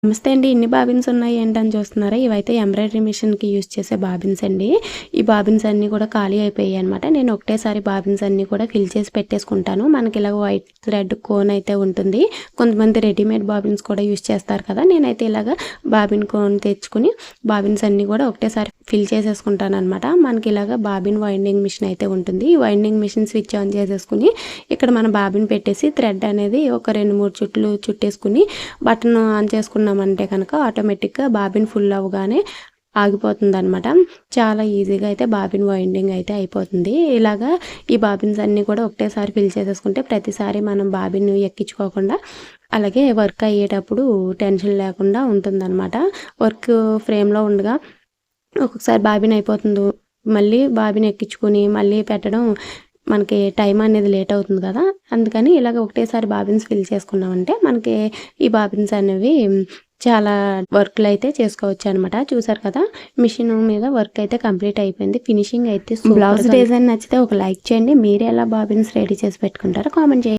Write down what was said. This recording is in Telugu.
నమస్తే అండి. ఇన్ని బాబిన్స్ ఉన్నాయి ఏంటని చూస్తున్నారా? ఇవైతే ఎంబ్రాయిడరీ మిషన్‌కి యూజ్ చేసే బాబిన్స్ అండి. ఈ బాబిన్స్ అన్నీ కూడా ఖాళీ అయిపోయాయన్నమాట. నేను ఒకటేసారి బాబిన్స్ అన్నీ కూడా ఫిల్ చేసి పెట్టేసుకుంటాను. మనకి ఇలాగ వైట్ థ్రెడ్ కోన్ అయితే ఉంటుంది. కొంతమంది రెడీమేడ్ బాబిన్స్ కూడా యూజ్ చేస్తారు కదా! నేనైతే ఇలాగ బాబిన్ కోన్ తెచ్చుకొని బాబిన్స్ అన్నీ కూడా ఒకటేసారి ఫిల్ చేసేసుకుంటానన్నమాట. మనకి ఇలాగ బాబిన్ వైండింగ్ మిషన్ అయితే ఉంటుంది. ఈ వైండింగ్ మిషన్ స్విచ్ ఆన్ చేసేసుకొని ఇక్కడ మన బాబిన్ పెట్టేసి థ్రెడ్ అనేది ఒక 2, 3 చుట్లు చుట్టేసుకొని బటన్ ఆన్ చేసుకున్నామంటే కనుక ఆటోమేటిక్‌గా బాబిన్ ఫుల్ అవ్వగానే ఆగిపోతుందనమాట. చాలా ఈజీగా అయితే బాబిన్ వైండింగ్ అయితే అయిపోతుంది. ఇలాగా ఈ బాబిన్స్ అన్నీ కూడా ఒకటేసారి ఫిల్ చేసేసుకుంటే ప్రతిసారి మనం బాబిన్ ఎక్కించుకోకుండా అలాగే వర్క్ అయ్యేటప్పుడు టెన్షన్ లేకుండా ఉంటుందన్నమాట. వర్క్ ఫ్రేమ్‌లో ఉండగా ఒక్కొక్కసారి బాబిన్ అయిపోతుంది. మళ్ళీ బాబిన్ ఎక్కించుకొని మళ్ళీ పెట్టడం మనకి టైం అనేది లేట్ అవుతుంది కదా! అందుకని ఇలాగ ఒకటేసారి బాబిన్స్ ఫిల్ చేసుకున్నామంటే మనకి ఈ బాబిన్స్ అనేవి చాలా వర్క్‌లయితే చేసుకోవచ్చనమాట. చూసారు కదా! మిషన్ మీద వర్క్ అయితే కంప్లీట్ అయిపోయింది. ఫినిషింగ్ అయితే బ్లౌజ్ డిజైన్ నచ్చితే ఒక లైక్ చేయండి. మీరు ఎలా బాబిన్స్ రెడీ చేసి పెట్టుకుంటారో కామెంట్ చేయండి.